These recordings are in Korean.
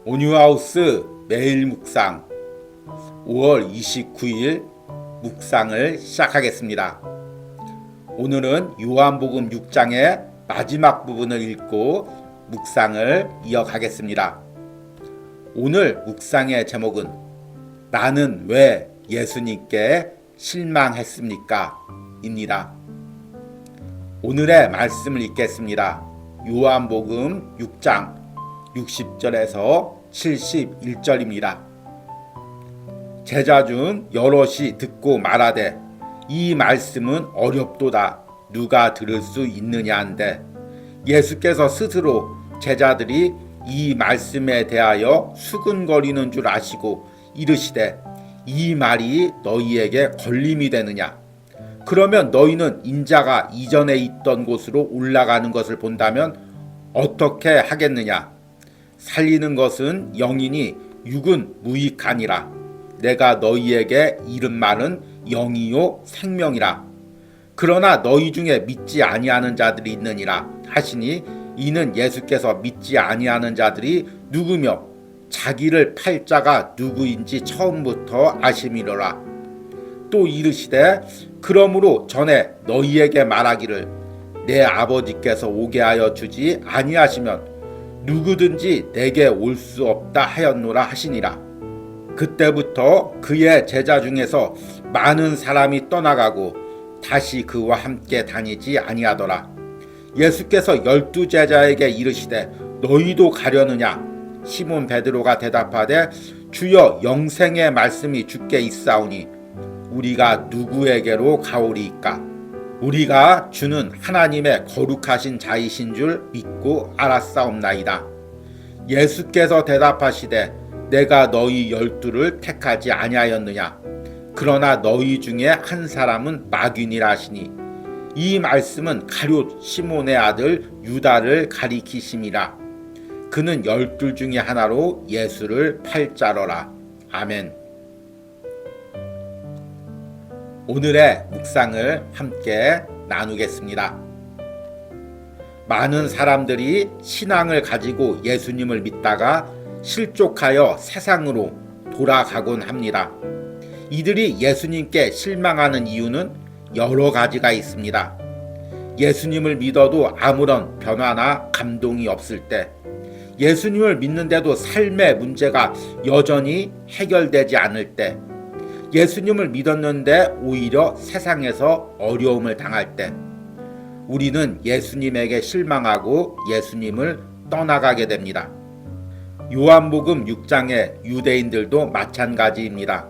온유하우스 매일 묵상 5월 29일 묵상을 시작하겠습니다. 오늘은 요한복음 6장의 마지막 부분을 읽고 묵상을 이어가겠습니다. 오늘 묵상의 제목은 나는 왜 예수님께 실망했습니까? 입니다. 오늘의 말씀을 읽겠습니다. 요한복음 6장 60절에서 71절입니다. 제자 중 여럿이 듣고 말하되 이 말씀은 어렵도다 누가 들을 수 있느냐 한데 예수께서 스스로 제자들이 이 말씀에 대하여 수근거리는 줄 아시고 이르시되 이 말이 너희에게 걸림이 되느냐 그러면 너희는 인자가 이전에 있던 곳으로 올라가는 것을 본다면 어떻게 하겠느냐 살리는 것은 영이니 육은 무익하니라 내가 너희에게 이른 말은 영이요 생명이라 그러나 너희 중에 믿지 아니하는 자들이 있느니라 하시니 이는 예수께서 믿지 아니하는 자들이 누구며 자기를 팔 자가 누구인지 처음부터 아심이로라 또 이르시되 그러므로 전에 너희에게 말하기를 내 아버지께서 오게 하여 주지 아니하시면 누구든지 내게 올 수 없다 하였노라 하시니라. 그때부터 그의 제자 중에서 많은 사람이 떠나가고 다시 그와 함께 다니지 아니하더라. 예수께서 12 제자에게 이르시되 너희도 가려느냐? 시몬 베드로가 대답하되 주여 영생의 말씀이 주께 있사오니 우리가 누구에게로 가오리이까? 우리가 주는 하나님의 거룩하신 자이신 줄 믿고 알았사옵나이다. 예수께서 대답하시되 내가 너희 12를 택하지 아니하였느냐? 그러나 너희 중에 한 사람은 마귀니라 하시니 이 말씀은 가룟 시몬의 아들 유다를 가리키심이라. 그는 12 중에 하나로 예수를 팔 자로라. 아멘. 오늘의 묵상을 함께 나누겠습니다. 많은 사람들이 신앙을 가지고 예수님을 믿다가 실족하여 세상으로 돌아가곤 합니다. 이들이 예수님께 실망하는 이유는 여러 가지가 있습니다. 예수님을 믿어도 아무런 변화나 감동이 없을 때, 예수님을 믿는데도 삶의 문제가 여전히 해결되지 않을 때, 예수님을 믿었는데 오히려 세상에서 어려움을 당할 때 우리는 예수님에게 실망하고 예수님을 떠나가게 됩니다. 요한복음 6장의 유대인들도 마찬가지입니다.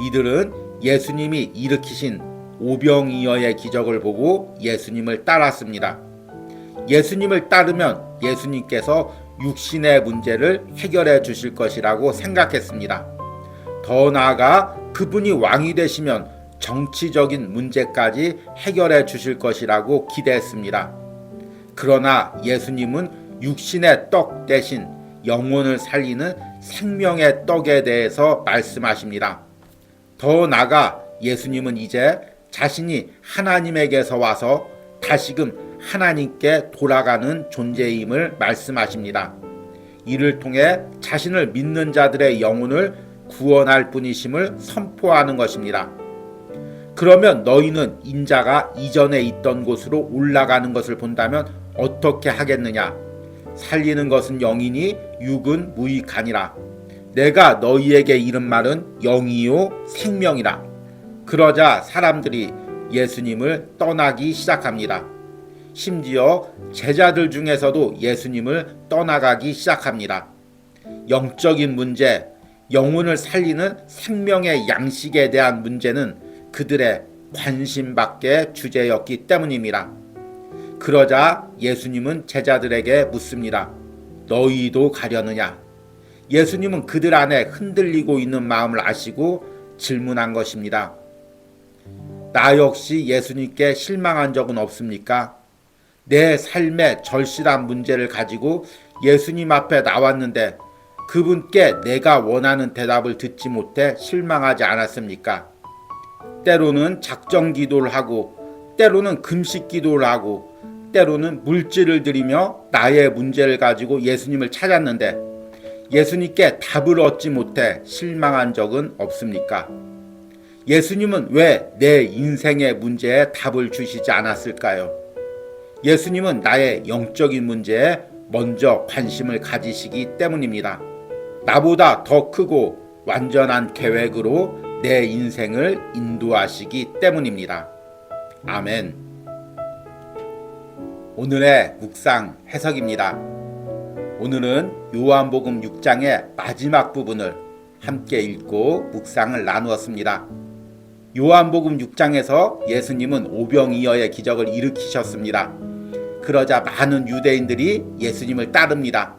이들은 예수님이 일으키신 오병이어의 기적을 보고 예수님을 따랐습니다. 예수님을 따르면 예수님께서 육신의 문제를 해결해 주실 것이라고 생각했습니다. 더 나아가 그분이 왕이 되시면 정치적인 문제까지 해결해 주실 것이라고 기대했습니다. 그러나 예수님은 육신의 떡 대신 영혼을 살리는 생명의 떡에 대해서 말씀하십니다. 더 나아가 예수님은 이제 자신이 하나님에게서 와서 다시금 하나님께 돌아가는 존재임을 말씀하십니다. 이를 통해 자신을 믿는 자들의 영혼을 구원할 분이심을 선포하는 것입니다. 그러면 너희는 인자가 이전에 있던 곳으로 올라가는 것을 본다면 어떻게 하겠느냐? 살리는 것은 영이니 육은 무익하니라. 내가 너희에게 이른 말은 영이요 생명이라. 그러자 사람들이 예수님을 떠나기 시작합니다. 심지어 제자들 중에서도 예수님을 떠나가기 시작합니다. 영적인 문제, 영혼을 살리는 생명의 양식에 대한 문제는 그들의 관심밖의 주제였기 때문입니다. 그러자 예수님은 제자들에게 묻습니다. 너희도 가려느냐? 예수님은 그들 안에 흔들리고 있는 마음을 아시고 질문한 것입니다. 나 역시 예수님께 실망한 적은 없습니까? 내 삶의 절실한 문제를 가지고 예수님 앞에 나왔는데 그분께 내가 원하는 대답을 듣지 못해 실망하지 않았습니까? 때로는 작정 기도를 하고 때로는 금식 기도를 하고 때로는 물질을 드리며 나의 문제를 가지고 예수님을 찾았는데 예수님께 답을 얻지 못해 실망한 적은 없습니까? 예수님은 왜 내 인생의 문제에 답을 주시지 않았을까요? 예수님은 나의 영적인 문제에 먼저 관심을 가지시기 때문입니다. 나보다 더 크고 완전한 계획으로 내 인생을 인도하시기 때문입니다. 아멘. 오늘의 묵상 해석입니다. 오늘은 요한복음 6장의 마지막 부분을 함께 읽고 묵상을 나누었습니다. 요한복음 6장에서 예수님은 오병이어의 기적을 일으키셨습니다. 그러자 많은 유대인들이 예수님을 따릅니다.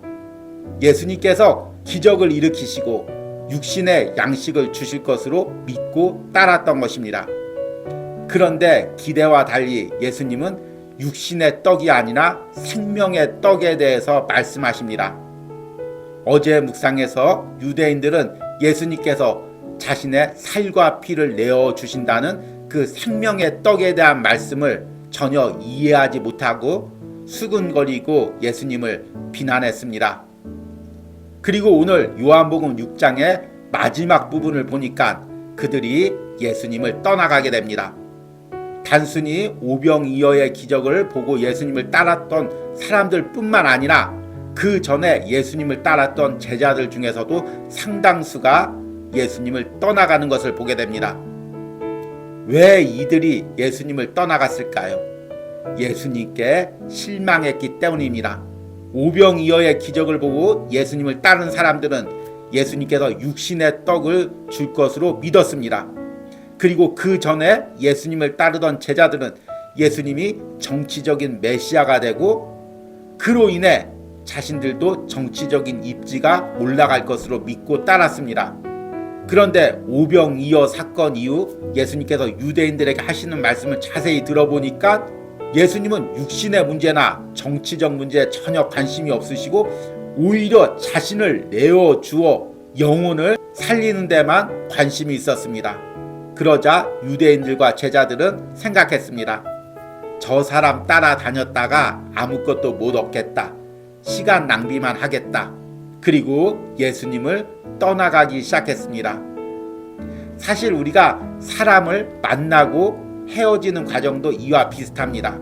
예수님께서 기적을 일으키시고 육신의 양식을 주실 것으로 믿고 따랐던 것입니다. 그런데 기대와 달리 예수님은 육신의 떡이 아니라 생명의 떡에 대해서 말씀하십니다. 어제 묵상에서 유대인들은 예수님께서 자신의 살과 피를 내어 주신다는 그 생명의 떡에 대한 말씀을 전혀 이해하지 못하고 수근거리고 예수님을 비난했습니다. 그리고 오늘 요한복음 6장의 마지막 부분을 보니까 그들이 예수님을 떠나가게 됩니다. 단순히 오병이어의 기적을 보고 예수님을 따랐던 사람들 뿐만 아니라 그 전에 예수님을 따랐던 제자들 중에서도 상당수가 예수님을 떠나가는 것을 보게 됩니다. 왜 이들이 예수님을 떠나갔을까요? 예수님께 실망했기 때문입니다. 오병이어의 기적을 보고 예수님을 따른 사람들은 예수님께서 육신의 떡을 줄 것으로 믿었습니다. 그리고 그 전에 예수님을 따르던 제자들은 예수님이 정치적인 메시아가 되고 그로 인해 자신들도 정치적인 입지가 올라갈 것으로 믿고 따랐습니다. 그런데 오병이어 사건 이후 예수님께서 유대인들에게 하시는 말씀을 자세히 들어보니까 예수님은 육신의 문제나 정치적 문제에 전혀 관심이 없으시고 오히려 자신을 내어 주어 영혼을 살리는 데만 관심이 있었습니다. 그러자 유대인들과 제자들은 생각했습니다. 저 사람 따라다녔다가 아무것도 못 얻겠다. 시간 낭비만 하겠다. 그리고 예수님을 떠나가기 시작했습니다. 사실 우리가 사람을 만나고 헤어지는 과정도 이와 비슷합니다.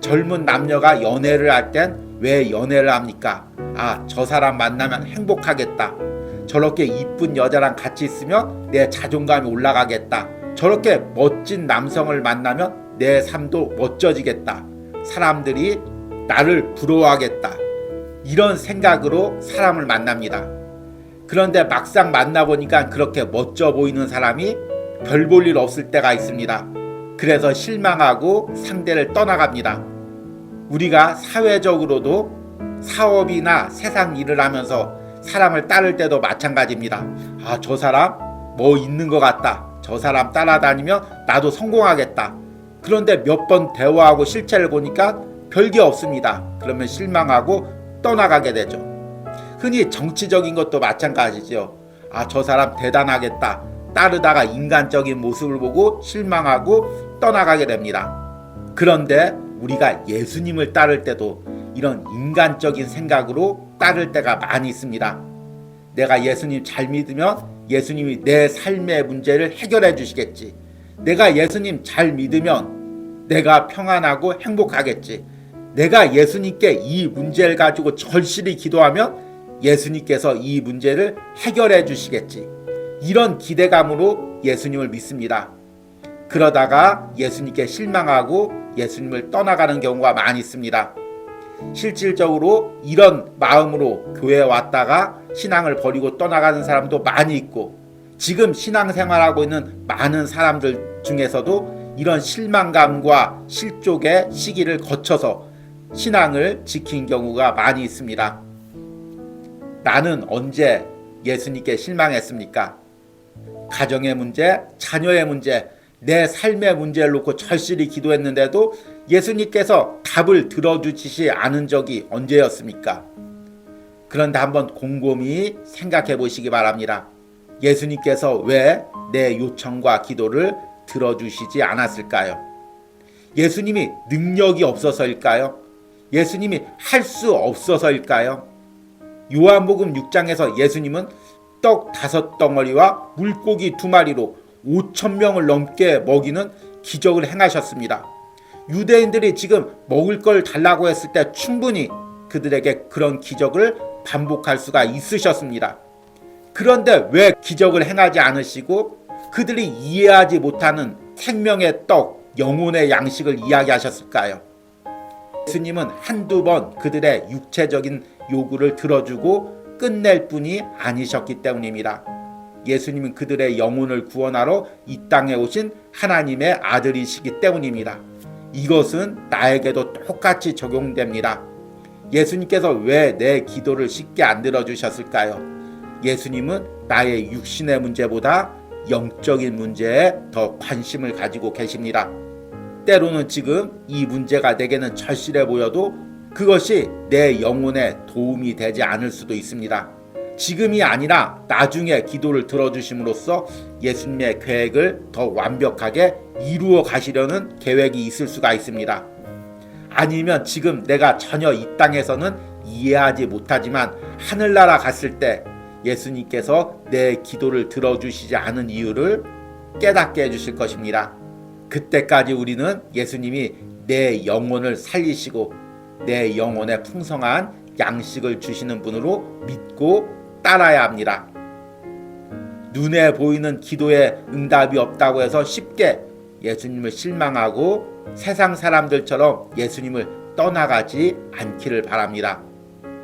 젊은 남녀가 연애를 할 땐 왜 연애를 합니까? 저 사람 만나면 행복하겠다. 저렇게 이쁜 여자랑 같이 있으면 내 자존감이 올라가겠다. 저렇게 멋진 남성을 만나면 내 삶도 멋져지겠다. 사람들이 나를 부러워하겠다. 이런 생각으로 사람을 만납니다. 그런데 막상 만나보니까 그렇게 멋져 보이는 사람이 별 볼 일 없을 때가 있습니다. 그래서 실망하고 상대를 떠나갑니다. 우리가 사회적으로도 사업이나 세상 일을 하면서 사람을 따를 때도 마찬가지입니다. 저 사람 뭐 있는 것 같다. 저 사람 따라다니면 나도 성공하겠다. 그런데 몇 번 대화하고 실체를 보니까 별게 없습니다. 그러면 실망하고 떠나가게 되죠. 흔히 정치적인 것도 마찬가지죠. 저 사람 대단하겠다. 따르다가 인간적인 모습을 보고 실망하고 떠나가게 됩니다. 그런데 우리가 예수님을 따를 때도 이런 인간적인 생각으로 따를 때가 많이 있습니다. 내가 예수님 잘 믿으면 예수님이 내 삶의 문제를 해결해 주시겠지. 내가 예수님 잘 믿으면 내가 평안하고 행복하겠지. 내가 예수님께 이 문제를 가지고 절실히 기도하면 예수님께서 이 문제를 해결해 주시겠지. 이런 기대감으로 예수님을 믿습니다. 그러다가 예수님께 실망하고 예수님을 떠나가는 경우가 많이 있습니다. 실질적으로 이런 마음으로 교회에 왔다가 신앙을 버리고 떠나가는 사람도 많이 있고, 지금 신앙생활하고 있는 많은 사람들 중에서도 이런 실망감과 실족의 시기를 거쳐서 신앙을 지킨 경우가 많이 있습니다. 나는 언제 예수님께 실망했습니까? 가정의 문제, 자녀의 문제, 내 삶의 문제를 놓고 절실히 기도했는데도 예수님께서 답을 들어주시지 않은 적이 언제였습니까? 그런데 한번 곰곰이 생각해 보시기 바랍니다. 예수님께서 왜 내 요청과 기도를 들어주시지 않았을까요? 예수님이 능력이 없어서일까요? 예수님이 할 수 없어서일까요? 요한복음 6장에서 예수님은 떡 5덩어리와 물고기 2마리로 5,000명을 넘게 먹이는 기적을 행하셨습니다. 유대인들이 지금 먹을 걸 달라고 했을 때 충분히 그들에게 그런 기적을 반복할 수가 있으셨습니다. 그런데 왜 기적을 행하지 않으시고 그들이 이해하지 못하는 생명의 떡, 영혼의 양식을 이야기하셨을까요? 예수님은 한두 번 그들의 육체적인 요구를 들어주고 끝낼 뿐이 아니셨기 때문입니다. 예수님은 그들의 영혼을 구원하러 이 땅에 오신 하나님의 아들이시기 때문입니다. 이것은 나에게도 똑같이 적용됩니다. 예수님께서 왜 내 기도를 쉽게 안 들어주셨을까요? 예수님은 나의 육신의 문제보다 영적인 문제에 더 관심을 가지고 계십니다. 때로는 지금 이 문제가 내게는 절실해 보여도 그것이 내 영혼에 도움이 되지 않을 수도 있습니다. 지금이 아니라 나중에 기도를 들어주심으로써 예수님의 계획을 더 완벽하게 이루어 가시려는 계획이 있을 수가 있습니다. 아니면 지금 내가 전혀 이 땅에서는 이해하지 못하지만 하늘나라 갔을 때 예수님께서 내 기도를 들어주시지 않은 이유를 깨닫게 해주실 것입니다. 그때까지 우리는 예수님이 내 영혼을 살리시고 내 영혼에 풍성한 양식을 주시는 분으로 믿고 따라야 합니다. 눈에 보이는 기도에 응답이 없다고 해서 쉽게 예수님을 실망하고 세상 사람들처럼 예수님을 떠나가지 않기를 바랍니다.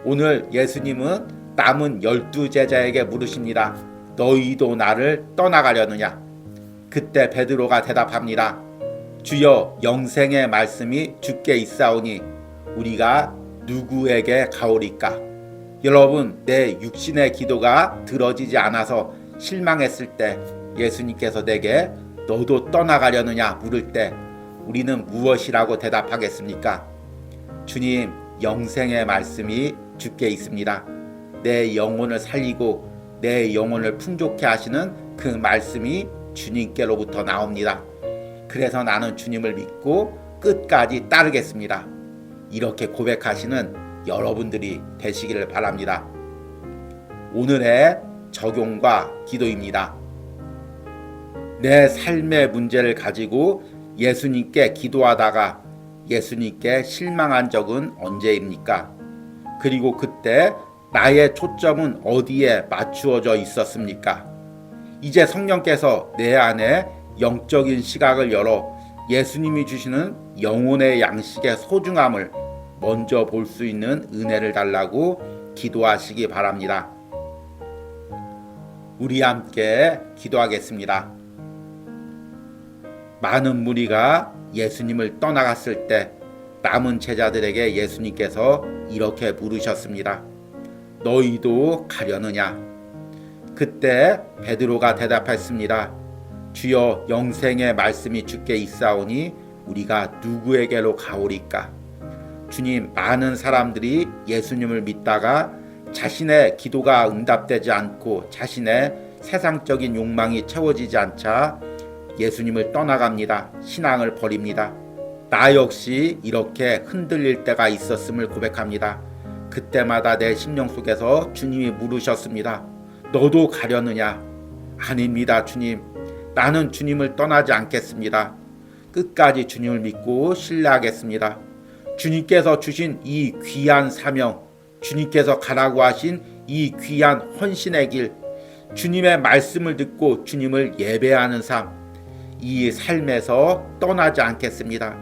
오늘 예수님은 남은 12제자에게 물으십니다. 너희도 나를 떠나가려느냐? 그때 베드로가 대답합니다. 주여, 영생의 말씀이 주께 있사오니 우리가 누구에게 가오리까? 여러분, 내 육신의 기도가 들어지지 않아서 실망했을 때 예수님께서 내게 너도 떠나가려느냐 물을 때 우리는 무엇이라고 대답하겠습니까? 주님, 영생의 말씀이 주께 있습니다. 내 영혼을 살리고 내 영혼을 풍족케 하시는 그 말씀이 주님께로부터 나옵니다. 그래서 나는 주님을 믿고 끝까지 따르겠습니다. 이렇게 고백하시는 여러분들이 되시기를 바랍니다. 오늘의 적용과 기도입니다. 내 삶의 문제를 가지고 예수님께 기도하다가 예수님께 실망한 적은 언제입니까? 그리고 그때 나의 초점은 어디에 맞추어져 있었습니까? 이제 성령께서 내 안에 영적인 시각을 열어 예수님이 주시는 영혼의 양식의 소중함을 먼저 볼 수 있는 은혜를 달라고 기도하시기 바랍니다. 우리 함께 기도하겠습니다. 많은 무리가 예수님을 떠나갔을 때 남은 제자들에게 예수님께서 이렇게 물으셨습니다. 너희도 가려느냐? 그때 베드로가 대답했습니다. 주여, 영생의 말씀이 주께 있사오니 우리가 누구에게로 가오리까? 주님, 많은 사람들이 예수님을 믿다가 자신의 기도가 응답되지 않고 자신의 세상적인 욕망이 채워지지 않자 예수님을 떠나갑니다. 신앙을 버립니다. 나 역시 이렇게 흔들릴 때가 있었음을 고백합니다. 그때마다 내 심령 속에서 주님이 물으셨습니다. 너도 가려느냐? 아닙니다, 주님. 나는 주님을 떠나지 않겠습니다. 끝까지 주님을 믿고 신뢰하겠습니다. 주님께서 주신 이 귀한 사명, 주님께서 가라고 하신 이 귀한 헌신의 길, 주님의 말씀을 듣고 주님을 예배하는 삶, 이 삶에서 떠나지 않겠습니다.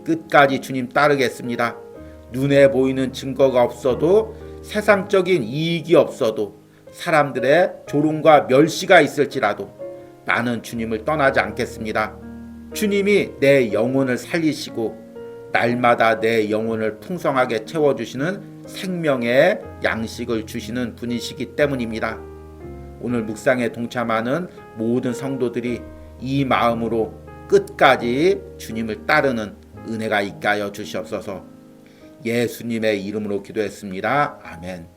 끝까지 주님 따르겠습니다. 눈에 보이는 증거가 없어도 세상적인 이익이 없어도 사람들의 조롱과 멸시가 있을지라도 나는 주님을 떠나지 않겠습니다. 주님이 내 영혼을 살리시고 날마다 내 영혼을 풍성하게 채워주시는 생명의 양식을 주시는 분이시기 때문입니다. 오늘 묵상에 동참하는 모든 성도들이 이 마음으로 끝까지 주님을 따르는 은혜가 있게 하여 주시옵소서. 예수님의 이름으로 기도했습니다. 아멘.